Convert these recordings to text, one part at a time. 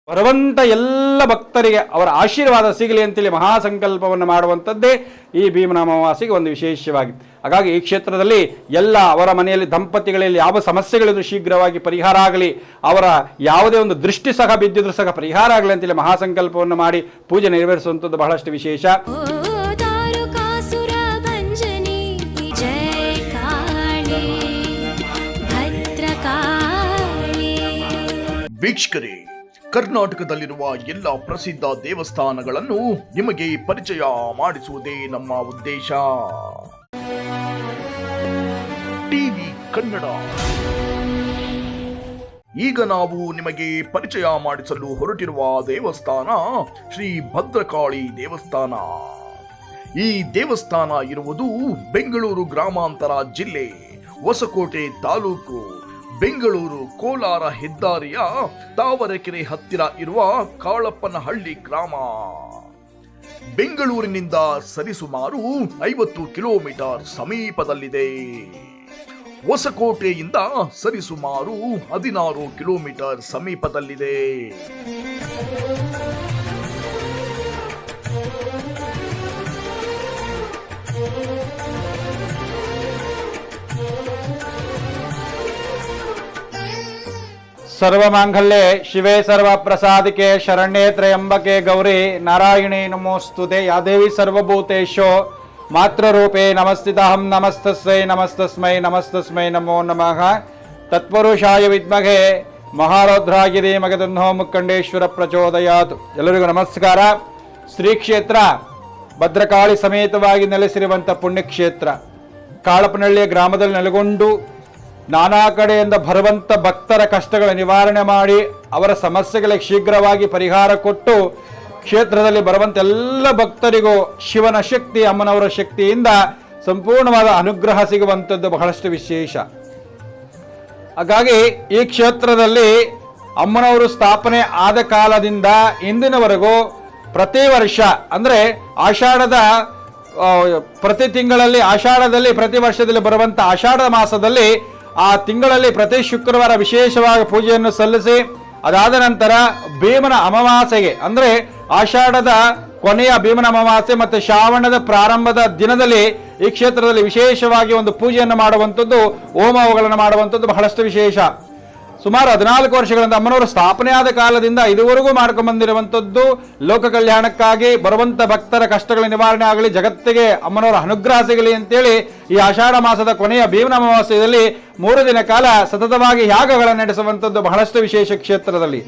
ಬರುವಂಥ ಎಲ್ಲ ಭಕ್ತರಿಗೆ ಅವರ ಆಶೀರ್ವಾದ ಸಿಗಲಿ ಅಂತೇಳಿ ಮಹಾಸಂಕಲ್ಪವನ್ನು ಮಾಡುವಂಥದ್ದೇ ಈ ಭೀಮನ ಅಮಾವಾಸ್ಯೆಗೆ ಒಂದು ವಿಶೇಷವಾಗಿ. ಹಾಗಾಗಿ ಈ ಕ್ಷೇತ್ರದಲ್ಲಿ ಎಲ್ಲ ಅವರ ಮನೆಯಲ್ಲಿ ದಂಪತಿಗಳಲ್ಲಿ ಯಾವ ಸಮಸ್ಯೆಗಳಿದ್ರು ಶೀಘ್ರವಾಗಿ ಪರಿಹಾರ ಆಗಲಿ, ಅವರ ಯಾವುದೇ ಒಂದು ದೃಷ್ಟಿ ಸಹ ಬಿದ್ದಿದ್ರು ಸಹ ಪರಿಹಾರ ಆಗಲಿ ಅಂತೇಳಿ ಮಹಾಸಂಕಲ್ಪವನ್ನು ಮಾಡಿ ಪೂಜೆ ನೆರವೇರಿಸುವಂಥದ್ದು ಬಹಳಷ್ಟು ವಿಶೇಷ. ವೀಕ್ಷಕರೇ, ಕರ್ನಾಟಕದಲ್ಲಿರುವ ಎಲ್ಲ ಪ್ರಸಿದ್ಧ ದೇವಸ್ಥಾನಗಳನ್ನು ನಿಮಗೆ ಪರಿಚಯ ಮಾಡಿಸುವುದೇ ನಮ್ಮ ಉದ್ದೇಶ. ಟಿವಿ ಕನ್ನಡ. ಈಗ ನಾವು ನಿಮಗೆ ಪರಿಚಯ ಮಾಡಿಸಲು ಹೊರಟಿರುವ ದೇವಸ್ಥಾನ ಶ್ರೀ ಭದ್ರಕಾಳಿ ದೇವಸ್ಥಾನ. ಈ ದೇವಸ್ಥಾನ ಇರುವುದು ಬೆಂಗಳೂರು ಗ್ರಾಮಾಂತರ ಜಿಲ್ಲೆ, ಹೊಸಕೋಟೆ ತಾಲೂಕು, ಬೆಂಗಳೂರು ಕೋಲಾರ ಹೆದ್ದಾರಿಯ ತಾವರೆಕೆರೆ ಹತ್ತಿರ ಇರುವ ಕಾಳಪ್ಪನಹಳ್ಳಿ ಗ್ರಾಮ. ಬೆಂಗಳೂರಿನಿಂದ ಸರಿಸುಮಾರು 50 ಕಿಲೋಮೀಟರ್ ಸಮೀಪದಲ್ಲಿದೆ. ಹೊಸಕೋಟೆಯಿಂದ ಸರಿಸುಮಾರು 16 ಕಿಲೋಮೀಟರ್ ಸಮೀಪದಲ್ಲಿದೆ. ಸರ್ವಮಾಂಗಲ್ಯೆ ಶಿವೆ ಸರ್ವಪ್ರಸಾದಿಕೆ ಶರಣ್ಯೇ ತ್ರಯಂಬಕೆ ಗೌರಿ ನಾರಾಯಣಿ ನಮೋಸ್ತುತೆ. ಯಾ ದೇವಿ ಸರ್ವಭೂತೇಶು ಮಾತೃರೂಪೇ ನಮಸ್ತಿತಹಂ. ನಮಸ್ತಸ್ಮೈ ನಮಸ್ತಸ್ಮೈ ನಮಸ್ತಸ್ಮೈ ನಮೋ ನಮಃ. ತತ್ಪುರುಷಾಯ ವಿದ್ಮಹೆ ಮಹಾರೌದ್ರಾಯ ಧೀಮಹಿ ತನ್ನೋ ಮುಖಂಡೇಶ್ವರ ಪ್ರಚೋದಯಾತ್. ಎಲ್ಲರಿಗೂ ನಮಸ್ಕಾರ. ಶ್ರೀ ಕ್ಷೇತ್ರ ಭದ್ರಕಾಳಿ ಸಮೇತವಾಗಿ ನೆಲೆಸಿರುವಂಥ ಪುಣ್ಯಕ್ಷೇತ್ರ ಕಾಳಪ್ಪನಹಳ್ಳಿಯ ಗ್ರಾಮದಲ್ಲಿ ನೆಲೆಗೊಂಡು ನಾನಾ ಕಡೆಯಿಂದ ಬರುವಂಥ ಭಕ್ತರ ಕಷ್ಟಗಳ ನಿವಾರಣೆ ಮಾಡಿ ಅವರ ಸಮಸ್ಯೆಗಳಿಗೆ ಶೀಘ್ರವಾಗಿ ಪರಿಹಾರ ಕೊಟ್ಟು ಕ್ಷೇತ್ರದಲ್ಲಿ ಬರುವಂಥ ಎಲ್ಲ ಭಕ್ತರಿಗೂ ಶಿವನ ಶಕ್ತಿ, ಅಮ್ಮನವರ ಶಕ್ತಿಯಿಂದ ಸಂಪೂರ್ಣವಾದ ಅನುಗ್ರಹ ಸಿಗುವಂಥದ್ದು ಬಹಳಷ್ಟು ವಿಶೇಷ. ಹಾಗಾಗಿ ಈ ಕ್ಷೇತ್ರದಲ್ಲಿ ಅಮ್ಮನವರು ಸ್ಥಾಪನೆ ಆದ ಕಾಲದಿಂದ ಇಂದಿನವರೆಗೂ ಪ್ರತಿ ವರ್ಷ ಅಂದರೆ ಆಷಾಢದ ಪ್ರತಿ ತಿಂಗಳಲ್ಲಿ, ಆಷಾಢದಲ್ಲಿ ಪ್ರತಿ ವರ್ಷದಲ್ಲಿ ಬರುವಂಥ ಆಷಾಢ ಮಾಸದಲ್ಲಿ ಆ ತಿಂಗಳಲ್ಲಿ ಪ್ರತಿ ಶುಕ್ರವಾರ ವಿಶೇಷವಾಗಿ ಪೂಜೆಯನ್ನು ಸಲ್ಲಿಸಿ ಅದಾದ ನಂತರ ಭೀಮನ ಅಮಾವಾಸ್ಯೆಗೆ ಅಂದರೆ ಆಷಾಢದ ಕೊನೆಯ ಭೀಮನ ಅಮಾವಾಸ್ಯೆ ಮತ್ತು ಶ್ರಾವಣದ ಪ್ರಾರಂಭದ ದಿನದಲ್ಲಿ ಈ ಕ್ಷೇತ್ರದಲ್ಲಿ ವಿಶೇಷವಾಗಿ ಒಂದು ಪೂಜೆಯನ್ನು ಮಾಡುವಂಥದ್ದು, ಹೋಮಗಳನ್ನು ಮಾಡುವಂಥದ್ದು ಬಹಳಷ್ಟು ವಿಶೇಷ. ಸುಮಾರು 14 ವರ್ಷಗಳಿಂದ ಅಮ್ಮನವರು ಸ್ಥಾಪನೆ ಆದ ಕಾಲದಿಂದ ಇದುವರೆಗೂ ಮಾಡ್ಕೊಂಡು ಬಂದಿರುವಂಥದ್ದು ಲೋಕ ಕಲ್ಯಾಣಕ್ಕಾಗಿ, ಬರುವಂಥ ಭಕ್ತರ ಕಷ್ಟಗಳ ನಿವಾರಣೆ ಆಗಲಿ, ಜಗತ್ತಿಗೆ ಅಮ್ಮನವರ ಅನುಗ್ರಹ ಸಿಗಲಿ ಅಂತೇಳಿ ಈ ಆಷಾಢ ಮಾಸದ ಕೊನೆಯ ಭೀಮನ ಅಮಾವಾಸ್ಯೆಯಲ್ಲಿ 3 ದಿನ ಕಾಲ ಸತತವಾಗಿ ಯಾಗಗಳನ್ನು ನಡೆಸುವಂಥದ್ದು ಬಹಳಷ್ಟು ವಿಶೇಷ ಕ್ಷೇತ್ರದಲ್ಲಿ.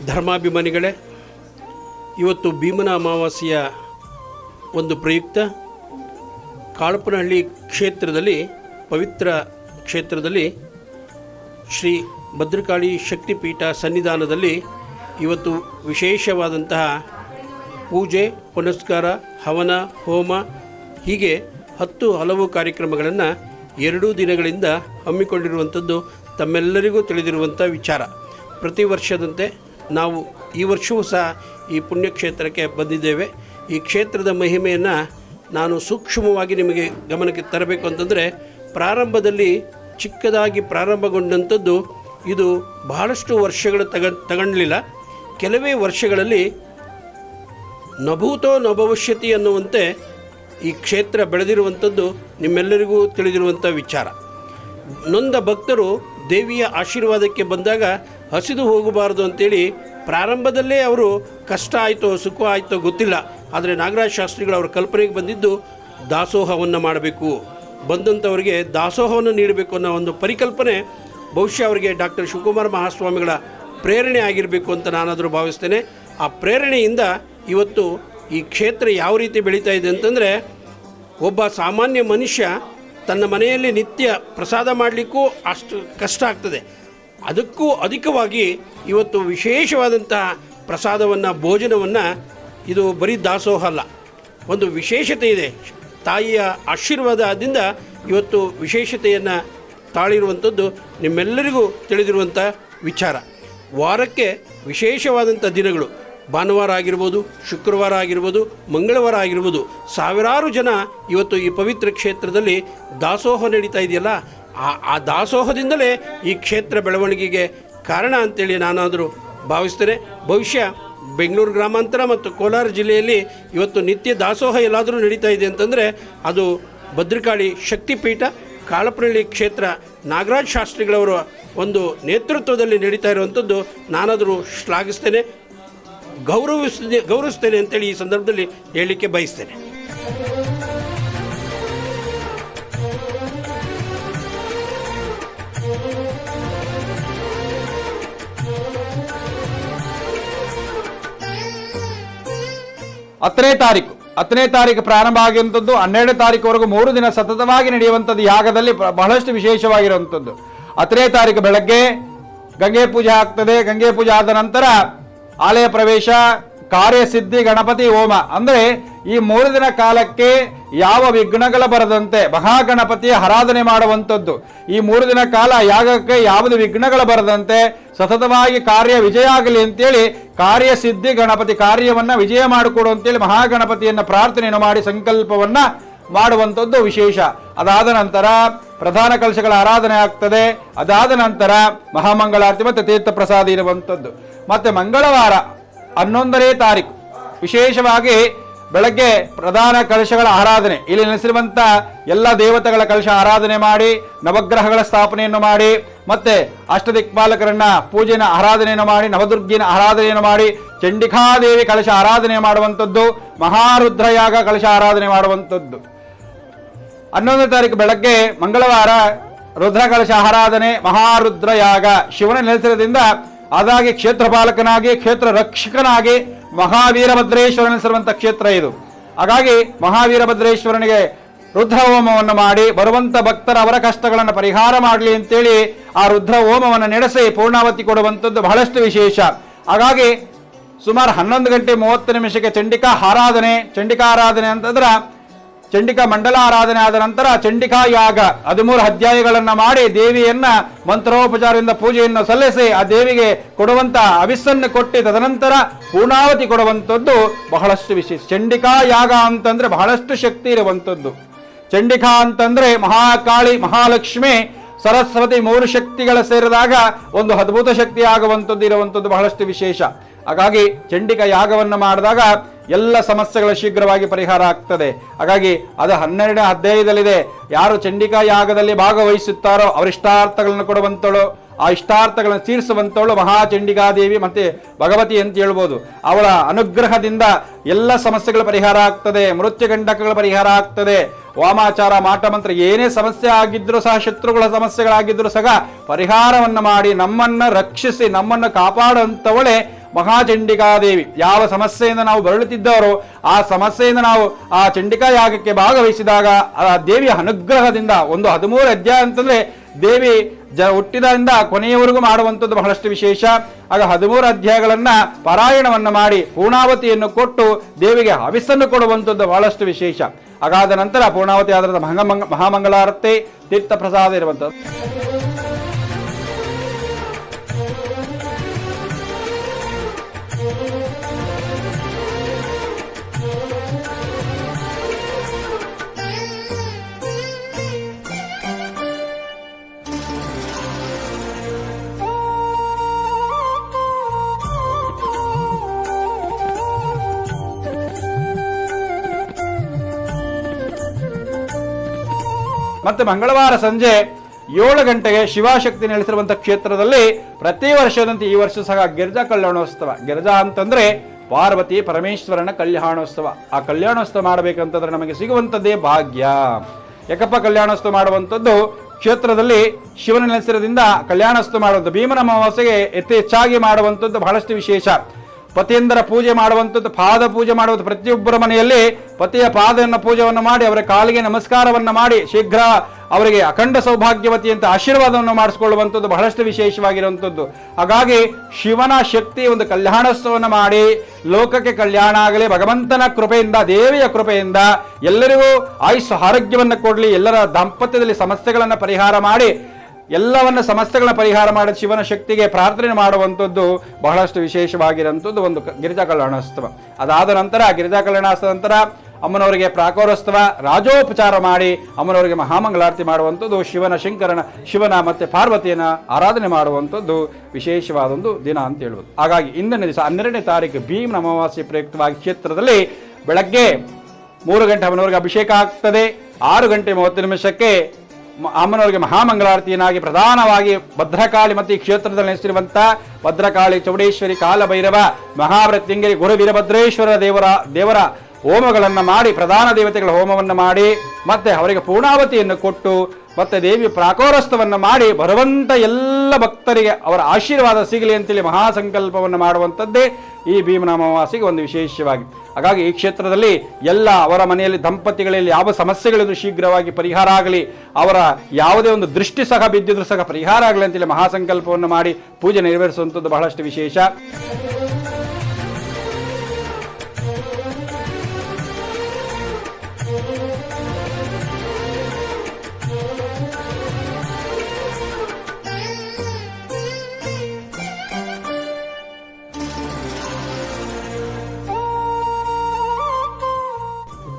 ಧರ್ಮಾಭಿಮಾನಿಗಳೇ, ಇವತ್ತು ಭೀಮನ ಅಮಾವಾಸ್ಯೆಯ ಒಂದು ಪ್ರಯುಕ್ತ ಕಾಳಪ್ಪನಹಳ್ಳಿ ಕ್ಷೇತ್ರದಲ್ಲಿ, ಪವಿತ್ರ ಕ್ಷೇತ್ರದಲ್ಲಿ ಶ್ರೀ ಭದ್ರಕಾಳಿ ಶಕ್ತಿಪೀಠ ಸನ್ನಿಧಾನದಲ್ಲಿ ಇವತ್ತು ವಿಶೇಷವಾದಂತಹ ಪೂಜೆ, ಪುನಸ್ಕಾರ, ಹವನ, ಹೋಮ ಹೀಗೆ 10 ಹಲವು ಕಾರ್ಯಕ್ರಮಗಳನ್ನು 2 ದಿನಗಳಿಂದ ಹಮ್ಮಿಕೊಂಡಿರುವಂಥದ್ದು ತಮ್ಮೆಲ್ಲರಿಗೂ ತಿಳಿದಿರುವಂಥ ವಿಚಾರ. ಪ್ರತಿ ವರ್ಷದಂತೆ ನಾವು ಈ ವರ್ಷವೂ ಸಹ ಈ ಪುಣ್ಯಕ್ಷೇತ್ರಕ್ಕೆ ಬಂದಿದ್ದೇವೆ. ಈ ಕ್ಷೇತ್ರದ ಮಹಿಮೆಯನ್ನು ನಾನು ಸೂಕ್ಷ್ಮವಾಗಿ ನಿಮಗೆ ಗಮನಕ್ಕೆ ತರಬೇಕು ಅಂತಂದರೆ, ಪ್ರಾರಂಭದಲ್ಲಿ ಚಿಕ್ಕದಾಗಿ ಪ್ರಾರಂಭಗೊಂಡಂಥದ್ದು ಇದು ಬಹಳಷ್ಟು ವರ್ಷಗಳು ತಗೊಳ್ಳಲಿಲ್ಲ. ಕೆಲವೇ ವರ್ಷಗಳಲ್ಲಿ ನಭೂತೋ ನಭವಿಷ್ಯತಿ ಅನ್ನುವಂತೆ ಈ ಕ್ಷೇತ್ರ ಬೆಳೆದಿರುವಂಥದ್ದು ನಿಮ್ಮೆಲ್ಲರಿಗೂ ತಿಳಿದಿರುವಂಥ ವಿಚಾರ. ನೊಂದ ಭಕ್ತರು ದೇವಿಯ ಆಶೀರ್ವಾದಕ್ಕೆ ಬಂದಾಗ ಹಸಿದು ಹೋಗಬಾರ್ದು ಅಂತೇಳಿ ಪ್ರಾರಂಭದಲ್ಲೇ ಅವರು ಕಷ್ಟ ಆಯಿತೋ ಸುಖ ಆಯಿತೋ ಗೊತ್ತಿಲ್ಲ, ಆದರೆ ನಾಗರಾಜ ಶಾಸ್ತ್ರಿಗಳು ಅವರ ಕಲ್ಪನೆಗೆ ಬಂದಿದ್ದು ದಾಸೋಹವನ್ನು ಮಾಡಬೇಕು, ಬಂದಂಥವರಿಗೆ ದಾಸೋಹವನ್ನು ನೀಡಬೇಕು ಅನ್ನೋ ಒಂದು ಪರಿಕಲ್ಪನೆ ಬಹುಶಃ ಅವರಿಗೆ ಡಾಕ್ಟರ್ ಶಿವಕುಮಾರ ಮಹಾಸ್ವಾಮಿಗಳ ಪ್ರೇರಣೆ ಆಗಿರಬೇಕು ಅಂತ ನಾನಾದರೂ ಭಾವಿಸ್ತೇನೆ. ಆ ಪ್ರೇರಣೆಯಿಂದ ಇವತ್ತು ಈ ಕ್ಷೇತ್ರ ಯಾವ ರೀತಿ ಬೆಳೀತಾ ಇದೆ ಅಂತಂದರೆ, ಒಬ್ಬ ಸಾಮಾನ್ಯ ಮನುಷ್ಯ ತನ್ನ ಮನೆಯಲ್ಲಿ ನಿತ್ಯ ಪ್ರಸಾದ ಮಾಡಲಿಕ್ಕೂ ಅಷ್ಟು ಕಷ್ಟ ಆಗ್ತದೆ. ಅದಕ್ಕೂ ಅಧಿಕವಾಗಿ ಇವತ್ತು ವಿಶೇಷವಾದಂತಹ ಪ್ರಸಾದವನ್ನು, ಭೋಜನವನ್ನು, ಇದು ಬರೀ ದಾಸೋಹ ಅಲ್ಲ, ಒಂದು ವಿಶೇಷತೆ ಇದೆ. ತಾಯಿಯ ಆಶೀರ್ವಾದದಿಂದ ಇವತ್ತು ವಿಶೇಷತೆಯನ್ನು ತಾಳಿರುವಂಥದ್ದು ನಿಮ್ಮೆಲ್ಲರಿಗೂ ತಿಳಿದಿರುವಂಥ ವಿಚಾರ. ವಾರಕ್ಕೆ ವಿಶೇಷವಾದಂಥ ದಿನಗಳು. ಭಾನುವಾರ ಆಗಿರ್ಬೋದು, ಶುಕ್ರವಾರ ಆಗಿರ್ಬೋದು, ಮಂಗಳವಾರ ಆಗಿರ್ಬೋದು, ಸಾವಿರಾರು ಜನ ಇವತ್ತು ಈ ಪವಿತ್ರ ಕ್ಷೇತ್ರದಲ್ಲಿ ದಾಸೋಹ ನಡೀತಾ ಇದೆಯಲ್ಲ, ಆ ದಾಸೋಹದಿಂದಲೇ ಈ ಕ್ಷೇತ್ರ ಬೆಳವಣಿಗೆಗೆ ಕಾರಣ ಅಂತೇಳಿ ನಾನಾದರೂ ಭಾವಿಸ್ತೇನೆ. ಬಹುಶಃ ಬೆಂಗಳೂರು ಗ್ರಾಮಾಂತರ ಮತ್ತು ಕೋಲಾರ ಜಿಲ್ಲೆಯಲ್ಲಿ ಇವತ್ತು ನಿತ್ಯ ದಾಸೋಹ ಎಲ್ಲಾದರೂ ನಡೀತಾ ಇದೆ ಅಂತಂದರೆ ಅದು ಭದ್ರಕಾಳಿ ಶಕ್ತಿಪೀಠ ಕಾಳಪ್ರಳ್ಳಿ ಕ್ಷೇತ್ರ ನಾಗರಾಜ್ ಶಾಸ್ತ್ರಿಗಳವರ ಒಂದು ನೇತೃತ್ವದಲ್ಲಿ ನಡೀತಾ ಇರುವಂಥದ್ದು ನಾನಾದರೂ ಶ್ಲಾಘಿಸ್ತೇನೆ, ಗೌರವಿಸ್ತೇನೆ ಅಂತೇಳಿ ಈ ಸಂದರ್ಭದಲ್ಲಿ ಹೇಳಲಿಕ್ಕೆ ಬಯಸ್ತೇನೆ. ಹತ್ತನೇ ತಾರೀಕು ಪ್ರಾರಂಭ ಆಗಿರುವಂಥದ್ದು 12ನೇ ತಾರೀಕುವರೆಗೂ 3 ದಿನ ಸತತವಾಗಿ ನಡೆಯುವಂಥದ್ದು ಯಾಗದಲ್ಲಿ ಬಹಳಷ್ಟು ವಿಶೇಷವಾಗಿರುವಂಥದ್ದು. 10ನೇ ತಾರೀಕು ಬೆಳಗ್ಗೆ ಗಂಗೆ ಪೂಜೆ ಆಗ್ತದೆ. ಗಂಗೆ ಪೂಜೆ ಆದ ನಂತರ ಆಲಯ ಪ್ರವೇಶ, ಕಾರ್ಯಸಿದ್ಧಿ ಗಣಪತಿ ಹೋಮ. ಅಂದರೆ ಈ 3 ದಿನ ಕಾಲಕ್ಕೆ ಯಾವ ವಿಘ್ನಗಳ ಬರದಂತೆ ಮಹಾಗಣಪತಿಯ ಆರಾಧನೆ ಮಾಡುವಂಥದ್ದು. ಈ 3 ದಿನ ಕಾಲ ಯಾಗಕ್ಕೆ ಯಾವುದೇ ವಿಘ್ನಗಳ ಬರದಂತೆ ಸತತವಾಗಿ ಕಾರ್ಯ ವಿಜಯ ಆಗಲಿ ಅಂತೇಳಿ ಕಾರ್ಯಸಿದ್ಧಿ ಗಣಪತಿ ಕಾರ್ಯವನ್ನ ವಿಜಯ ಮಾಡಿಕೊಡು ಅಂತೇಳಿ ಮಹಾಗಣಪತಿಯನ್ನ ಪ್ರಾರ್ಥನೆಯನ್ನು ಮಾಡಿ ಸಂಕಲ್ಪವನ್ನ ಮಾಡುವಂಥದ್ದು ವಿಶೇಷ. ಅದಾದ ನಂತರ ಪ್ರಧಾನ ಕಲಶಗಳ ಆರಾಧನೆ ಆಗ್ತದೆ. ಅದಾದ ನಂತರ ಮಹಾಮಂಗಳಾರತಿ ಮತ್ತು ತೀರ್ಥ ಪ್ರಸಾದ ಇರುವಂಥದ್ದು. ಮತ್ತೆ ಮಂಗಳವಾರ 11ನೇ ತಾರೀಕು ವಿಶೇಷವಾಗಿ ಬೆಳಗ್ಗೆ ಪ್ರಧಾನ ಕಲಶಗಳ ಆರಾಧನೆ, ಇಲ್ಲಿ ನೆಲೆಸಿರುವಂಥ ಎಲ್ಲ ದೇವತೆಗಳ ಕಲಶ ಆರಾಧನೆ ಮಾಡಿ, ನವಗ್ರಹಗಳ ಸ್ಥಾಪನೆಯನ್ನು ಮಾಡಿ, ಮತ್ತೆ ಅಷ್ಟದಿಕ್ಪಾಲಕರನ್ನ ಪೂಜೆನ ಆರಾಧನೆಯನ್ನು ಮಾಡಿ, ನವದುರ್ಗಿನ ಆರಾಧನೆಯನ್ನು ಮಾಡಿ, ಚಂಡಿಕಾದೇವಿ ಕಲಶ ಆರಾಧನೆ ಮಾಡುವಂಥದ್ದು, ಮಹಾರುದ್ರಯಾಗ ಕಲಶ ಆರಾಧನೆ ಮಾಡುವಂಥದ್ದು. 11ನೇ ತಾರೀಕು ಬೆಳಗ್ಗೆ ಮಂಗಳವಾರ ರುದ್ರ ಕಲಶ ಆರಾಧನೆ, ಮಹಾರುದ್ರಯಾಗ. ಶಿವನ ನೆಲೆಸಿರದಿಂದ ಅದಾಗಿ ಕ್ಷೇತ್ರಪಾಲಕನಾಗಿ ಕ್ಷೇತ್ರ ರಕ್ಷಕನಾಗಿ ಮಹಾವೀರಭದ್ರೇಶ್ವರ ನೆಲೆಸಿರುವಂಥ ಕ್ಷೇತ್ರ ಇದು. ಹಾಗಾಗಿ ಮಹಾವೀರಭದ್ರೇಶ್ವರನಿಗೆ ರುದ್ರ ಹೋಮವನ್ನು ಮಾಡಿ ಬರುವಂತ ಭಕ್ತರ ಅವರ ಕಷ್ಟಗಳನ್ನು ಪರಿಹಾರ ಮಾಡಲಿ ಅಂತೇಳಿ ಆ ರುದ್ರ ಹೋಮವನ್ನು ನಡೆಸಿ ಪೂರ್ಣಾವತಿ ಕೊಡುವಂಥದ್ದು ಬಹಳಷ್ಟು ವಿಶೇಷ. ಹಾಗಾಗಿ ಸುಮಾರು 11 ಗಂಟೆ 30 ನಿಮಿಷಕ್ಕೆ ಚಂಡಿಕಾ ಆರಾಧನೆ ಅಂತಂದ್ರೆ ಚಂಡಿಕಾ ಮಂಡಲ ಆರಾಧನೆ ಆದ ನಂತರ ಚಂಡಿಕಾ ಯಾಗ 13 ಅಧ್ಯಾಯಗಳನ್ನು ಮಾಡಿ ದೇವಿಯನ್ನ ಮಂತ್ರೋಪಚಾರದಿಂದ ಪೂಜೆಯನ್ನು ಸಲ್ಲಿಸಿ ಆ ದೇವಿಗೆ ಕೊಡುವಂತ ಅವಿಸ್ಸನ್ನು ಕೊಟ್ಟು ತದನಂತರ ಪೂರ್ಣಾವತಿ ಕೊಡುವಂಥದ್ದು ಬಹಳಷ್ಟು ವಿಶೇಷ. ಚಂಡಿಕಾ ಯಾಗ ಅಂತಂದ್ರೆ ಬಹಳಷ್ಟು ಶಕ್ತಿ ಇರುವಂಥದ್ದು. ಚಂಡಿಕಾ ಅಂತಂದ್ರೆ ಮಹಾಕಾಳಿ, ಮಹಾಲಕ್ಷ್ಮಿ, ಸರಸ್ವತಿ 3 ಶಕ್ತಿಗಳ ಸೇರಿದಾಗ ಒಂದು ಅದ್ಭುತ ಶಕ್ತಿ ಆಗುವಂಥದ್ದು ಇರುವಂಥದ್ದು ಬಹಳಷ್ಟು ವಿಶೇಷ. ಹಾಗಾಗಿ ಚಂಡಿಕಾ ಯಾಗವನ್ನು ಮಾಡಿದಾಗ ಎಲ್ಲ ಸಮಸ್ಯೆಗಳ ಶೀಘ್ರವಾಗಿ ಪರಿಹಾರ ಆಗ್ತದೆ. ಹಾಗಾಗಿ ಅದು 12ನೇ ಅಧ್ಯಾಯದಲ್ಲಿದೆ. ಯಾರು ಚಂಡಿಕಾ ಯಾಗದಲ್ಲಿ ಭಾಗವಹಿಸುತ್ತಾರೋ ಅವರ ಇಷ್ಟಾರ್ಥಗಳನ್ನು ಕೊಡುವಂತಳು, ಆ ಇಷ್ಟಾರ್ಥಗಳನ್ನು ತೀರಿಸುವಂತವಳು ಮಹಾಚಂಡಿಕಾದೇವಿ ಮತ್ತೆ ಭಗವತಿ ಅಂತ ಹೇಳ್ಬೋದು. ಅವಳ ಅನುಗ್ರಹದಿಂದ ಎಲ್ಲ ಸಮಸ್ಯೆಗಳ ಪರಿಹಾರ ಆಗ್ತದೆ, ಮೃತ್ಯುಗಂಡಕಗಳ ಪರಿಹಾರ ಆಗ್ತದೆ. ವಾಮಾಚಾರ ಮಾಟ ಮಂತ್ರ ಏನೇ ಸಮಸ್ಯೆ ಆಗಿದ್ರು ಸಹ, ಶತ್ರುಗಳ ಸಮಸ್ಯೆಗಳಾಗಿದ್ರು ಸಹ ಪರಿಹಾರವನ್ನು ಮಾಡಿ ನಮ್ಮನ್ನ ರಕ್ಷಿಸಿ ನಮ್ಮನ್ನು ಕಾಪಾಡುವಂಥವಳೇ ಮಹಾಚಂಡಿಕಾದೇವಿ. ಯಾವ ಸಮಸ್ಯೆಯಿಂದ ನಾವು ಬರಳುತ್ತಿದ್ದವರೋ ಆ ಸಮಸ್ಯೆಯಿಂದ ನಾವು ಆ ಚಂಡಿಕಾ ಯಾಗಕ್ಕೆ ಭಾಗವಹಿಸಿದಾಗ ಆ ದೇವಿಯ ಅನುಗ್ರಹದಿಂದ ಒಂದು 13 ಅಧ್ಯಾಯ ಅಂತಂದ್ರೆ ದೇವಿ ಹುಟ್ಟಿದಿಂದ ಕೊನೆಯವರೆಗೂ ಮಾಡುವಂಥದ್ದು ಬಹಳಷ್ಟು ವಿಶೇಷ. ಆಗ 13 ಅಧ್ಯಾಯಗಳನ್ನ ಪಾರಾಯಣವನ್ನು ಮಾಡಿ ಪೂರ್ಣಾವತಿಯನ್ನು ಕೊಟ್ಟು ದೇವಿಗೆ ಹವಿಸ್ಸನ್ನು ಕೊಡುವಂಥದ್ದು ಬಹಳಷ್ಟು ವಿಶೇಷ. ಹಾಗಾದ ನಂತರ ಪೂರ್ಣಾವತಿ ಆಧಾರದ ಮಹಾಮಂಗಳಾರತಿ ತೀರ್ಥ ಪ್ರಸಾದ ಇರುವಂಥದ್ದು. ಮತ್ತೆ ಮಂಗಳವಾರ ಸಂಜೆ 7 ಗಂಟೆಗೆ ಶಿವಶಕ್ತಿ ನೆಲೆಸಿರುವಂತಹ ಕ್ಷೇತ್ರದಲ್ಲಿ ಪ್ರತಿ ವರ್ಷದಂತೆ ಈ ವರ್ಷ ಸಹ ಗಿರಿಜಾ ಕಲ್ಯಾಣೋತ್ಸವ. ಗಿರಿಜಾ ಅಂತಂದ್ರೆ ಪಾರ್ವತಿ ಪರಮೇಶ್ವರನ ಕಲ್ಯಾಣೋತ್ಸವ. ಆ ಕಲ್ಯಾಣೋತ್ಸವ ಮಾಡಬೇಕಂತಂದ್ರೆ ನಮಗೆ ಸಿಗುವಂಥದ್ದೇ ಭಾಗ್ಯ. ಯಾಕಪ್ಪ ಕಲ್ಯಾಣೋತ್ಸವ ಮಾಡುವಂಥದ್ದು ಕ್ಷೇತ್ರದಲ್ಲಿ ಶಿವನ ನೆಲೆಸಿರದಿಂದ ಕಲ್ಯಾಣೋತ್ಸವ ಮಾಡುವಂಥ ಭೀಮನ ಅಮಾವಾಸ್ಯೆಗೆ ಹೆಚ್ಚಾಗಿ ಮಾಡುವಂಥದ್ದು ಬಹಳಷ್ಟು ವಿಶೇಷ. ಪತಿಯಂದರ ಪೂಜೆ ಮಾಡುವಂಥದ್ದು, ಪಾದ ಪೂಜೆ ಮಾಡುವಂಥ ಪ್ರತಿಯೊಬ್ಬರ ಮನೆಯಲ್ಲಿ ಪತಿಯ ಪಾದವನ್ನು ಪೂಜೆಯನ್ನು ಮಾಡಿ ಅವರ ಕಾಲಿಗೆ ನಮಸ್ಕಾರವನ್ನು ಮಾಡಿ ಶೀಘ್ರ ಅವರಿಗೆ ಅಖಂಡ ಸೌಭಾಗ್ಯವತಿ ಅಂತ ಆಶೀರ್ವಾದವನ್ನು ಮಾಡಿಸಿಕೊಳ್ಳುವಂಥದ್ದು ಬಹಳಷ್ಟು ವಿಶೇಷವಾಗಿರುವಂಥದ್ದು. ಹಾಗಾಗಿ ಶಿವನ ಶಕ್ತಿ ಒಂದು ಕಲ್ಯಾಣೋತ್ಸವವನ್ನು ಮಾಡಿ ಲೋಕಕ್ಕೆ ಕಲ್ಯಾಣ ಆಗಲಿ, ಭಗವಂತನ ಕೃಪೆಯಿಂದ ದೇವಿಯ ಕೃಪೆಯಿಂದ ಎಲ್ಲರಿಗೂ ಆಯುಷ್ ಆರೋಗ್ಯವನ್ನು ಕೊಡಲಿ, ಎಲ್ಲರ ದಾಂಪತ್ಯದಲ್ಲಿ ಸಮಸ್ಯೆಗಳನ್ನು ಪರಿಹಾರ ಮಾಡಿ ಎಲ್ಲವನ್ನ ಸಮಸ್ಯೆಗಳ ಪರಿಹಾರ ಮಾಡಿದ ಶಿವನ ಶಕ್ತಿಗೆ ಪ್ರಾರ್ಥನೆ ಮಾಡುವಂಥದ್ದು ಬಹಳಷ್ಟು ವಿಶೇಷವಾಗಿರುವಂಥದ್ದು ಒಂದು ಗಿರಿಜಾ ಕಲ್ಯಾಣೋತ್ಸವ. ಅದಾದ ನಂತರ ಗಿರಿಜಾ ಕಲ್ಯಾಣೋತ್ಸವ ನಂತರ ಅಮ್ಮನವರಿಗೆ ಪ್ರಾಕಾರೋತ್ಸವ ರಾಜೋಪಚಾರ ಮಾಡಿ ಅಮ್ಮನವರಿಗೆ ಮಹಾಮಂಗಳಾರತಿ ಮಾಡುವಂಥದ್ದು, ಶಿವನ ಮತ್ತು ಪಾರ್ವತಿಯನ್ನ ಆರಾಧನೆ ಮಾಡುವಂಥದ್ದು ವಿಶೇಷವಾದೊಂದು ದಿನ ಅಂತ ಹೇಳ್ಬೋದು. ಹಾಗಾಗಿ ಇಂದಿನ ದಿವಸ 12ನೇ ತಾರೀಕು ಭೀಮನ ಅಮಾವಾಸ್ಯೆ ಪ್ರಯುಕ್ತವಾಗಿ ಕ್ಷೇತ್ರದಲ್ಲಿ ಬೆಳಗ್ಗೆ 3 ಗಂಟೆ ಅಮ್ಮನವರಿಗೆ ಅಭಿಷೇಕ ಆಗ್ತದೆ. 6 ಗಂಟೆ 30 ನಿಮಿಷಕ್ಕೆ ಅಮ್ಮನವರಿಗೆ ಮಹಾಮಂಗಳಾರತಿಯನ್ನಾಗಿ ಪ್ರಧಾನವಾಗಿ ಭದ್ರಕಾಳಿ ಮತ್ತು ಈ ಕ್ಷೇತ್ರದಲ್ಲಿ ನೆಲೆಸಿರುವಂಥ ಭದ್ರಕಾಳಿ, ಚೌಡೇಶ್ವರಿ, ಕಾಲಭೈರವ, ಮಹಾಮೃತ್ಯುಂಜಯ, ಗುರು ವೀರಭದ್ರೇಶ್ವರ ದೇವರ ಹೋಮಗಳನ್ನು ಮಾಡಿ, ಪ್ರಧಾನ ದೇವತೆಗಳ ಹೋಮವನ್ನು ಮಾಡಿ, ಮತ್ತೆ ಅವರಿಗೆ ಪೂರ್ಣಾವತಿಯನ್ನು ಕೊಟ್ಟು, ಮತ್ತೆ ದೇವಿ ಪ್ರಾಕಾರೋತ್ಸವವನ್ನು ಮಾಡಿ ಬರುವಂಥ ಎಲ್ಲ ಭಕ್ತರಿಗೆ ಅವರ ಆಶೀರ್ವಾದ ಸಿಗಲಿ ಅಂತೇಳಿ ಮಹಾಸಂಕಲ್ಪವನ್ನು ಮಾಡುವಂಥದ್ದೇ ಈ ಭೀಮನ ಅಮಾವಾಸ್ಯೆಗೆ ಒಂದು ವಿಶೇಷವಾಗಿ. ಹಾಗಾಗಿ ಈ ಕ್ಷೇತ್ರದಲ್ಲಿ ಎಲ್ಲ ಅವರ ಮನೆಯಲ್ಲಿ ದಂಪತಿಗಳಲ್ಲಿ ಯಾವ ಸಮಸ್ಯೆಗಳಿದ್ರು ಶೀಘ್ರವಾಗಿ ಪರಿಹಾರ ಆಗಲಿ, ಅವರ ಯಾವುದೇ ಒಂದು ದೃಷ್ಟಿ ಸಹ ಬಿದ್ದಿದ್ರು ಸಹ ಪರಿಹಾರ ಆಗಲಿ ಅಂತೇಳಿ ಮಹಾಸಂಕಲ್ಪವನ್ನು ಮಾಡಿ ಪೂಜೆ ನೆರವೇರಿಸುವಂಥದ್ದು ಬಹಳಷ್ಟು ವಿಶೇಷ.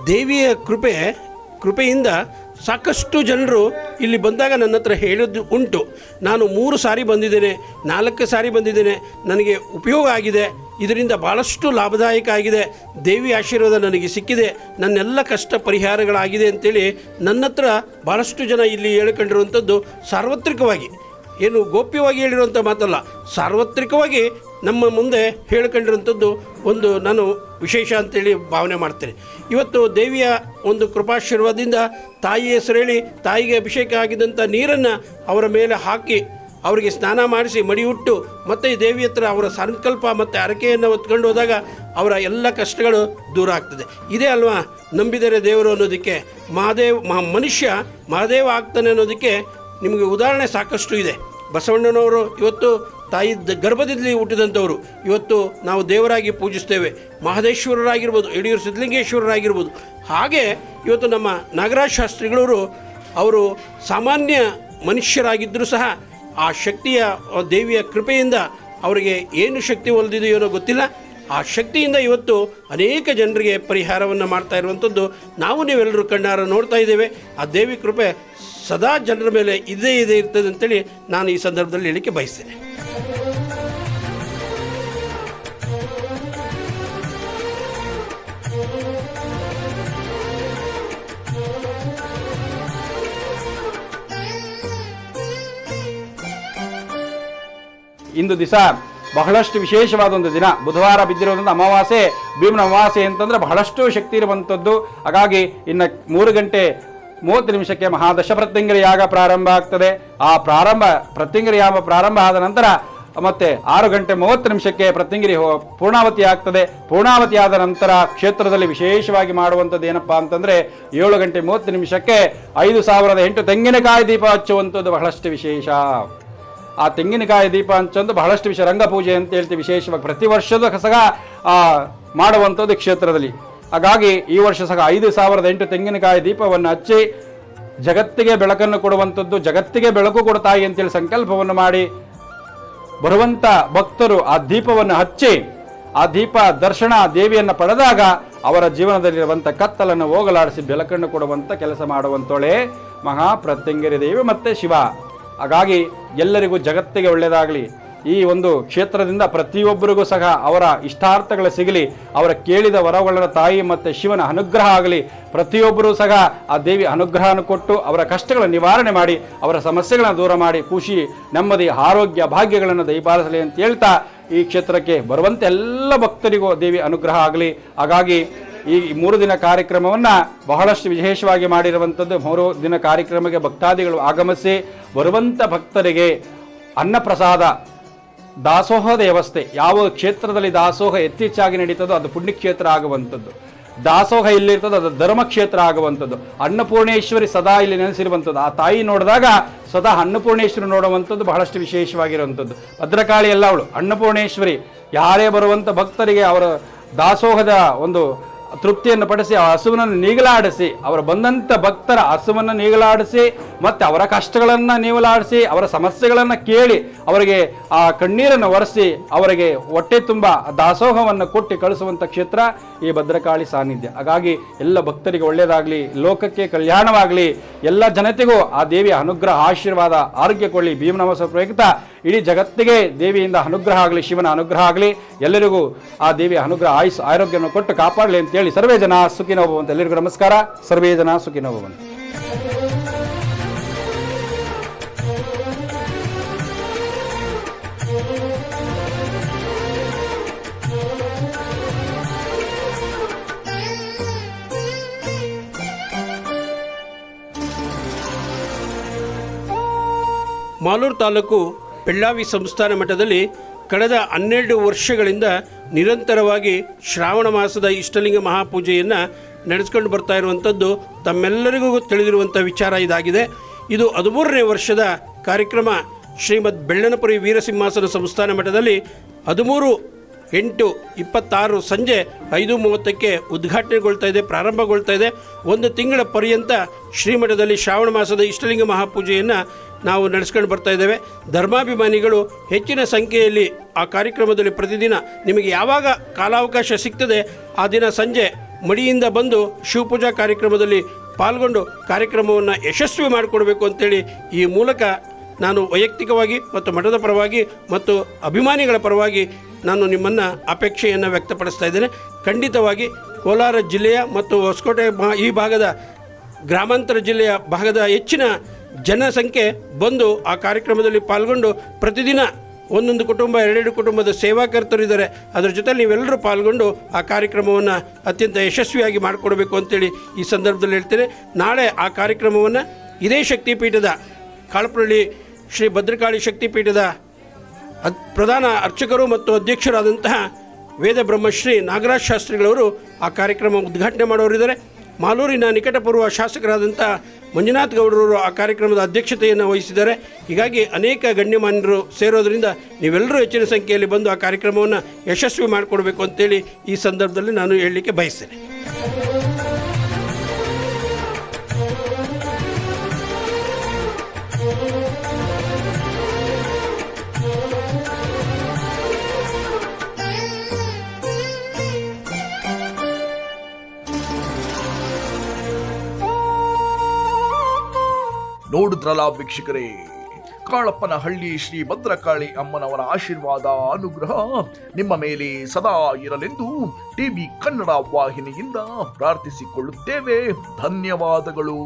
ದೇವಿಯ ಕೃಪೆಯಿಂದ ಸಾಕಷ್ಟು ಜನರು ಇಲ್ಲಿ ಬಂದಾಗ ನನ್ನ ಹತ್ರ ಹೇಳೋದು ಉಂಟು. ನಾನು 3 ಸಾರಿ ಬಂದಿದ್ದೇನೆ, 4 ಸಾರಿ ಬಂದಿದ್ದೇನೆ, ನನಗೆ ಉಪಯೋಗ ಆಗಿದೆ, ಇದರಿಂದ ಭಾಳಷ್ಟು ಲಾಭದಾಯಕ ಆಗಿದೆ, ದೇವಿ ಆಶೀರ್ವಾದ ನನಗೆ ಸಿಕ್ಕಿದೆ, ನನ್ನೆಲ್ಲ ಕಷ್ಟ ಪರಿಹಾರಗಳಾಗಿದೆ ಅಂತೇಳಿ ನನ್ನ ಹತ್ರ ಭಾಳಷ್ಟು ಜನ ಇಲ್ಲಿ ಹೇಳ್ಕೊಂಡಿರುವಂಥದ್ದು ಸಾರ್ವತ್ರಿಕವಾಗಿ, ಏನು ಗೋಪ್ಯವಾಗಿ ಹೇಳಿರುವಂಥ ಮಾತಲ್ಲ, ಸಾರ್ವತ್ರಿಕವಾಗಿ ನಮ್ಮ ಮುಂದೆ ಹೇಳ್ಕೊಂಡಿರುವಂಥದ್ದು ಒಂದು ನಾನು ವಿಶೇಷ ಅಂತೇಳಿ ಭಾವನೆ ಮಾಡ್ತೇನೆ. ಇವತ್ತು ದೇವಿಯ ಒಂದು ಕೃಪಾಶೀರ್ವಾದದಿಂದ ತಾಯಿ ಹೆಸರು ಹೇಳಿ ತಾಯಿಗೆ ಅಭಿಷೇಕ ಆಗಿದ್ದಂಥ ನೀರನ್ನು ಅವರ ಮೇಲೆ ಹಾಕಿ ಅವರಿಗೆ ಸ್ನಾನ ಮಾಡಿಸಿ ಮಡಿಯುಟ್ಟು ಮತ್ತೆ ದೇವಿ ಹತ್ರ ಅವರ ಸಂಕಲ್ಪ ಮತ್ತು ಹರಕೆಯನ್ನು ಹೊತ್ಕೊಂಡು ಹೋದಾಗ ಅವರ ಎಲ್ಲ ಕಷ್ಟಗಳು ದೂರ ಆಗ್ತದೆ. ಇದೇ ಅಲ್ವಾ ನಂಬಿದರೆ ದೇವರು ಅನ್ನೋದಕ್ಕೆ, ಮನುಷ್ಯ ಮಹಾದೇವ ಆಗ್ತಾನೆ ಅನ್ನೋದಕ್ಕೆ ನಿಮಗೆ ಉದಾಹರಣೆ ಸಾಕಷ್ಟು ಇದೆ. ಬಸವಣ್ಣನವರು ಇವತ್ತು ತಾಯಿ ಗರ್ಭದಲ್ಲಿ ಹುಟ್ಟಿದಂಥವರು ಇವತ್ತು ನಾವು ದೇವರಾಗಿ ಪೂಜಿಸ್ತೇವೆ. ಮಹದೇಶ್ವರರಾಗಿರ್ಬೋದು, ಯಡಿಯೂರು ಸಿದ್ಧಲಿಂಗೇಶ್ವರರಾಗಿರ್ಬೋದು. ಹಾಗೆ ಇವತ್ತು ನಮ್ಮ ನಾಗರಾಜ ಶಾಸ್ತ್ರಿಗಳವರು ಅವರು ಸಾಮಾನ್ಯ ಮನುಷ್ಯರಾಗಿದ್ದರೂ ಸಹ ಆ ಶಕ್ತಿಯ ದೇವಿಯ ಕೃಪೆಯಿಂದ ಅವರಿಗೆ ಏನು ಶಕ್ತಿ ಒಲಿದಿದೆಯೋ ಗೊತ್ತಿಲ್ಲ, ಆ ಶಕ್ತಿಯಿಂದ ಇವತ್ತು ಅನೇಕ ಜನರಿಗೆ ಪರಿಹಾರವನ್ನು ಮಾಡ್ತಾ ಇರುವಂಥದ್ದು ನಾವು ನೀವೆಲ್ಲರೂ ಕಣ್ಣಾರ ನೋಡ್ತಾ ಇದ್ದೇವೆ. ಆ ದೇವಿ ಕೃಪೆ ಸದಾ ಜನರ ಮೇಲೆ ಇದೇ ಇರ್ತದೆ ಅಂತೇಳಿ ನಾನು ಈ ಸಂದರ್ಭದಲ್ಲಿ ಹೇಳಿಕೆ ಬಯಸ್ತೇನೆ. ಇಂದು ದಿವಸ ಬಹಳಷ್ಟು ವಿಶೇಷವಾದ ಒಂದು ದಿನ, ಬುಧವಾರ ಬಿದ್ದಿರೋದ್ರಿಂದ ಅಮಾವಾಸ್ಯೆ, ಭೀಮನ ಅಮಾವಾಸ್ಯೆ ಅಂತಂದ್ರೆ ಬಹಳಷ್ಟು ಶಕ್ತಿ ಇರುವಂಥದ್ದು. ಹಾಗಾಗಿ ಇನ್ನು 3 ಗಂಟೆ 30 ನಿಮಿಷಕ್ಕೆ ಮಹಾದಶಪ್ರತ್ಯಂಗಿರಿ ಯಾಗ ಪ್ರಾರಂಭ ಆಗ್ತದೆ. ಆ ಪ್ರತ್ಯಂಗಿರಿ ಯಾಗ ಪ್ರಾರಂಭ ಆದ ನಂತರ ಮತ್ತೆ 6 ಗಂಟೆ 30 ನಿಮಿಷಕ್ಕೆ ಪ್ರತ್ಯಂಗಿರಿ ಪೂರ್ಣಾವತಿ ಆಗ್ತದೆ. ಪೂರ್ಣಾವತಿ ಆದ ನಂತರ ಕ್ಷೇತ್ರದಲ್ಲಿ ವಿಶೇಷವಾಗಿ ಮಾಡುವಂಥದ್ದು ಏನಪ್ಪಾ ಅಂತಂದ್ರೆ 7 ಗಂಟೆ 30 ನಿಮಿಷಕ್ಕೆ 5008 ತೆಂಗಿನಕಾಯಿ ದೀಪ ಹಚ್ಚುವಂಥದ್ದು ಬಹಳಷ್ಟು ವಿಶೇಷ. ಆ ತೆಂಗಿನಕಾಯಿ ದೀಪ ಹಚ್ಚೊಂದು ಬಹಳಷ್ಟು ವಿಷಯ, ರಂಗಪೂಜೆ ಅಂತ ಹೇಳ್ತೀವಿ, ವಿಶೇಷವಾಗಿ ಪ್ರತಿ ವರ್ಷದ ಸಹ ಮಾಡುವಂಥದ್ದು ಕ್ಷೇತ್ರದಲ್ಲಿ. ಹಾಗಾಗಿ ಈ ವರ್ಷ ಸಹ 5008 ತೆಂಗಿನಕಾಯಿ ದೀಪವನ್ನು ಹಚ್ಚಿ ಜಗತ್ತಿಗೆ ಬೆಳಕನ್ನು ಕೊಡುವಂಥದ್ದು, ಜಗತ್ತಿಗೆ ಬೆಳಕು ಕೊಡ್ತಾಯಿ ಅಂತೇಳಿ ಸಂಕಲ್ಪವನ್ನು ಮಾಡಿ ಬರುವಂಥ ಭಕ್ತರು ಆ ದೀಪವನ್ನು ಹಚ್ಚಿ ಆ ದೀಪ ದರ್ಶನ ದೇವಿಯನ್ನು ಪಡೆದಾಗ ಅವರ ಜೀವನದಲ್ಲಿರುವಂಥ ಕತ್ತಲನ್ನು ಹೋಗಲಾಡಿಸಿ ಬೆಳಕನ್ನು ಕೊಡುವಂಥ ಕೆಲಸ ಮಾಡುವಂತೋಳೆ ಮಹಾಪ್ರತ್ಯಂಗಿರಿ ದೇವಿ ಮತ್ತು ಶಿವ. ಹಾಗಾಗಿ ಎಲ್ಲರಿಗೂ ಜಗತ್ತಿಗೆ ಒಳ್ಳೆಯದಾಗಲಿ. ಈ ಒಂದು ಕ್ಷೇತ್ರದಿಂದ ಪ್ರತಿಯೊಬ್ಬರಿಗೂ ಸಹ ಅವರ ಇಷ್ಟಾರ್ಥಗಳು ಸಿಗಲಿ, ಅವರ ಕೇಳಿದ ವರಗಳ ತಾಯಿ ಮತ್ತು ಶಿವನ ಅನುಗ್ರಹ ಆಗಲಿ. ಪ್ರತಿಯೊಬ್ಬರೂ ಸಹ ಆ ದೇವಿ ಅನುಗ್ರಹವನ್ನು ಕೊಟ್ಟು ಅವರ ಕಷ್ಟಗಳ ನಿವಾರಣೆ ಮಾಡಿ ಅವರ ಸಮಸ್ಯೆಗಳನ್ನು ದೂರ ಮಾಡಿ ಖುಷಿ, ನೆಮ್ಮದಿ, ಆರೋಗ್ಯ, ಭಾಗ್ಯಗಳನ್ನು ದಯಪಾಲಿಸಲಿ ಅಂತ ಹೇಳ್ತಾ ಈ ಕ್ಷೇತ್ರಕ್ಕೆ ಬರುವಂತೆ ಎಲ್ಲ ಭಕ್ತರಿಗೂ ದೇವಿ ಅನುಗ್ರಹ ಆಗಲಿ. ಹಾಗಾಗಿ ಈ 3 ದಿನ ಕಾರ್ಯಕ್ರಮವನ್ನು ಬಹಳಷ್ಟು ವಿಶೇಷವಾಗಿ ಮಾಡಿರುವಂಥದ್ದು. 3 ದಿನ ಕಾರ್ಯಕ್ರಮಕ್ಕೆ ಭಕ್ತಾದಿಗಳು ಆಗಮಿಸಿ ಬರುವಂಥ ಭಕ್ತರಿಗೆ ಅನ್ನಪ್ರಸಾದ, ದಾಸೋಹದ ವ್ಯವಸ್ಥೆ. ಯಾವ ಕ್ಷೇತ್ರದಲ್ಲಿ ದಾಸೋಹ ಹೆಚ್ಚಾಗಿ ನಡೀತದೋ ಅದು ಪುಣ್ಯಕ್ಷೇತ್ರ ಆಗುವಂಥದ್ದು, ದಾಸೋಹ ಇಲ್ಲಿರ್ತದೋ ಅದು ಧರ್ಮಕ್ಷೇತ್ರ ಆಗುವಂಥದ್ದು. ಅನ್ನಪೂರ್ಣೇಶ್ವರಿ ಸದಾ ಇಲ್ಲಿ ನೆನೆಸಿರುವಂಥದ್ದು. ಆ ತಾಯಿ ನೋಡಿದಾಗ ಸದಾ ಅನ್ನಪೂರ್ಣೇಶ್ವರಿ ನೋಡುವಂಥದ್ದು ಬಹಳಷ್ಟು ವಿಶೇಷವಾಗಿರುವಂಥದ್ದು. ಭದ್ರಕಾಳಿ ಎಲ್ಲ ಅವಳು ಅನ್ನಪೂರ್ಣೇಶ್ವರಿ. ಯಾರೇ ಬರುವಂಥ ಭಕ್ತರಿಗೆ ಅವರ ದಾಸೋಹದ ಒಂದು ತೃಪ್ತಿಯನ್ನು ಪಡಿಸಿ ಆ ಹಸುವನ್ನು ನೀಗಲಾಡಿಸಿ, ಅವರು ಬಂದಂಥ ಭಕ್ತರ ಹಸುವನ್ನು ನೀಗಲಾಡಿಸಿ ಮತ್ತು ಅವರ ಕಷ್ಟಗಳನ್ನು ನೀಗಲಾಡಿಸಿ, ಅವರ ಸಮಸ್ಯೆಗಳನ್ನು ಕೇಳಿ ಅವರಿಗೆ ಆ ಕಣ್ಣೀರನ್ನು ಒರೆಸಿ ಅವರಿಗೆ ಹೊಟ್ಟೆ ತುಂಬ ದಾಸೋಹವನ್ನು ಕೊಟ್ಟು ಕಳಿಸುವಂಥ ಕ್ಷೇತ್ರ ಈ ಭದ್ರಕಾಳಿ ಸಾನ್ನಿಧ್ಯ. ಹಾಗಾಗಿ ಎಲ್ಲ ಭಕ್ತರಿಗೆ ಒಳ್ಳೆಯದಾಗಲಿ, ಲೋಕಕ್ಕೆ ಕಲ್ಯಾಣವಾಗಲಿ, ಎಲ್ಲ ಜನತೆಗೂ ಆ ದೇವಿಯ ಅನುಗ್ರಹ ಆಶೀರ್ವಾದ ಆರೋಗ್ಯ ಕೊಳ್ಳಿ. ಭೀಮನವಸ ಪ್ರಯುಕ್ತ ಇಡೀ ಜಗತ್ತಿಗೆ ದೇವಿಯಿಂದ ಅನುಗ್ರಹ ಆಗಲಿ, ಶಿವನ ಅನುಗ್ರಹ ಆಗಲಿ, ಎಲ್ಲರಿಗೂ ಆ ದೇವಿಯ ಅನುಗ್ರಹ ಆಯುಸ್ ಆರೋಗ್ಯವನ್ನು ಕೊಟ್ಟು ಕಾಪಾಡಲಿ ಅಂತೇಳಿ ಸರ್ವೇ ಜನ ಸುಖಿನೋ ಭವಂತು. ಎಲ್ಲರಿಗೂ ನಮಸ್ಕಾರ. ಸರ್ವೇ ಜನ ಸುಖಿನೋ ಭವಂತು. ಮಾಲೂರು ತಾಲೂಕು ಬೆಳ್ಳಾವಿ ಸಂಸ್ಥಾನ ಮಠದಲ್ಲಿ ಕಳೆದ 12 ವರ್ಷಗಳಿಂದ ನಿರಂತರವಾಗಿ ಶ್ರಾವಣ ಮಾಸದ ಇಷ್ಟಲಿಂಗ ಮಹಾಪೂಜೆಯನ್ನು ನಡೆಸ್ಕೊಂಡು ಬರ್ತಾ ಇರುವಂಥದ್ದು ತಮ್ಮೆಲ್ಲರಿಗೂ ತಿಳಿದಿರುವಂಥ ವಿಚಾರ ಇದಾಗಿದೆ. ಇದು 13ನೇ ವರ್ಷದ ಕಾರ್ಯಕ್ರಮ. ಶ್ರೀಮದ್ ಬೆಳ್ಳನಪುರಿ ವೀರಸಿಂಹಾಸನ ಸಂಸ್ಥಾನ ಮಠದಲ್ಲಿ 13/8/26 ಸಂಜೆ 5:30ಕ್ಕೆ ಉದ್ಘಾಟನೆಗೊಳ್ತಾ ಇದೆ, ಪ್ರಾರಂಭಗೊಳ್ತಾ ಇದೆ. 1 ತಿಂಗಳ ಪರ್ಯಂತ ಶ್ರೀಮಠದಲ್ಲಿ ಶ್ರಾವಣ ಮಾಸದ ಇಷ್ಟಲಿಂಗ ಮಹಾಪೂಜೆಯನ್ನು ನಾವು ನಡೆಸ್ಕೊಂಡು ಬರ್ತಾ ಇದ್ದೇವೆ. ಧರ್ಮಾಭಿಮಾನಿಗಳು ಹೆಚ್ಚಿನ ಸಂಖ್ಯೆಯಲ್ಲಿ ಆ ಕಾರ್ಯಕ್ರಮದಲ್ಲಿ ಪ್ರತಿದಿನ ನಿಮಗೆ ಯಾವಾಗ ಕಾಲಾವಕಾಶ ಸಿಗ್ತದೆ ಆ ದಿನ ಸಂಜೆ ಮಡಿಯಿಂದ ಬಂದು ಶಿವಪೂಜಾ ಕಾರ್ಯಕ್ರಮದಲ್ಲಿ ಪಾಲ್ಗೊಂಡು ಕಾರ್ಯಕ್ರಮವನ್ನು ಯಶಸ್ವಿ ಮಾಡಿಕೊಡ್ಬೇಕು ಅಂತೇಳಿ ಈ ಮೂಲಕ ನಾನು ವೈಯಕ್ತಿಕವಾಗಿ ಮತ್ತು ಮಠದ ಪರವಾಗಿ ಮತ್ತು ಅಭಿಮಾನಿಗಳ ಪರವಾಗಿ ನಾನು ನಿಮ್ಮನ್ನು ಅಪೇಕ್ಷೆಯನ್ನು ವ್ಯಕ್ತಪಡಿಸ್ತಾ ಇದ್ದೇನೆ. ಖಂಡಿತವಾಗಿ ಕೋಲಾರ ಜಿಲ್ಲೆಯ ಮತ್ತು ಹೊಸಕೋಟೆ ಈ ಭಾಗದ ಗ್ರಾಮಾಂತರ ಜಿಲ್ಲೆಯ ಭಾಗದ ಹೆಚ್ಚಿನ ಜನಸಂಖ್ಯೆ ಬಂದು ಆ ಕಾರ್ಯಕ್ರಮದಲ್ಲಿ ಪಾಲ್ಗೊಂಡು ಪ್ರತಿದಿನ ಒಂದೊಂದು ಕುಟುಂಬ 2 ಕುಟುಂಬದ ಸೇವಾಕರ್ತರಿದ್ದಾರೆ. ಅದರ ಜೊತೆಲಿ ನೀವೆಲ್ಲರೂ ಪಾಲ್ಗೊಂಡು ಆ ಕಾರ್ಯಕ್ರಮವನ್ನು ಅತ್ಯಂತ ಯಶಸ್ವಿಯಾಗಿ ಮಾಡಿಕೊಡ್ಬೇಕು ಅಂತೇಳಿ ಈ ಸಂದರ್ಭದಲ್ಲಿ ಹೇಳ್ತೇನೆ. ನಾಳೆ ಆ ಕಾರ್ಯಕ್ರಮವನ್ನು ಇದೇ ಶಕ್ತಿಪೀಠದ ಕಾಳಪ್ರಳ್ಳಿ ಶ್ರೀ ಭದ್ರಕಾಳಿ ಶಕ್ತಿಪೀಠದ ಪ್ರಧಾನ ಅರ್ಚಕರು ಮತ್ತು ಅಧ್ಯಕ್ಷರಾದಂತಹ ವೇದ ಬ್ರಹ್ಮಶ್ರೀ ನಾಗರಾಜ್ ಶಾಸ್ತ್ರಿಗಳವರು ಆ ಕಾರ್ಯಕ್ರಮ ಉದ್ಘಾಟನೆ ಮಾಡೋರಿದ್ದಾರೆ. ಮಾಲೂರಿನ ನಿಕಟಪೂರ್ವ ಶಾಸಕರಾದಂಥ ಮಂಜುನಾಥ್ ಗೌಡರವರು ಆ ಕಾರ್ಯಕ್ರಮದ ಅಧ್ಯಕ್ಷತೆಯನ್ನು ವಹಿಸಿದ್ದಾರೆ. ಹೀಗಾಗಿ ಅನೇಕ ಗಣ್ಯಮಾನ್ಯರು ಸೇರೋದರಿಂದ ನೀವೆಲ್ಲರೂ ಹೆಚ್ಚಿನ ಸಂಖ್ಯೆಯಲ್ಲಿ ಬಂದು ಆ ಕಾರ್ಯಕ್ರಮವನ್ನು ಯಶಸ್ವಿ ಮಾಡಿಕೊಡ್ಬೇಕು ಅಂತೇಳಿ ಈ ಸಂದರ್ಭದಲ್ಲಿ ನಾನು ಹೇಳಲಿಕ್ಕೆ ಬಯಸ್ತೇನೆ. ನೋಡಿದ್ರಲ್ಲ ವೀಕ್ಷಕರೇ, ಕಾಳಪ್ಪನಹಳ್ಳಿ ಶ್ರೀ ಭದ್ರಕಾಳಿ ಅಮ್ಮನವರ ಆಶೀರ್ವಾದ ಅನುಗ್ರಹ ನಿಮ್ಮ ಮೇಲೆ ಸದಾ ಇರಲೆಂದು ಟಿವಿ ಕನ್ನಡ ವಾಹಿನಿಯಿಂದ ಪ್ರಾರ್ಥಿಸಿಕೊಳ್ಳುತ್ತೇವೆ. ಧನ್ಯವಾದಗಳು.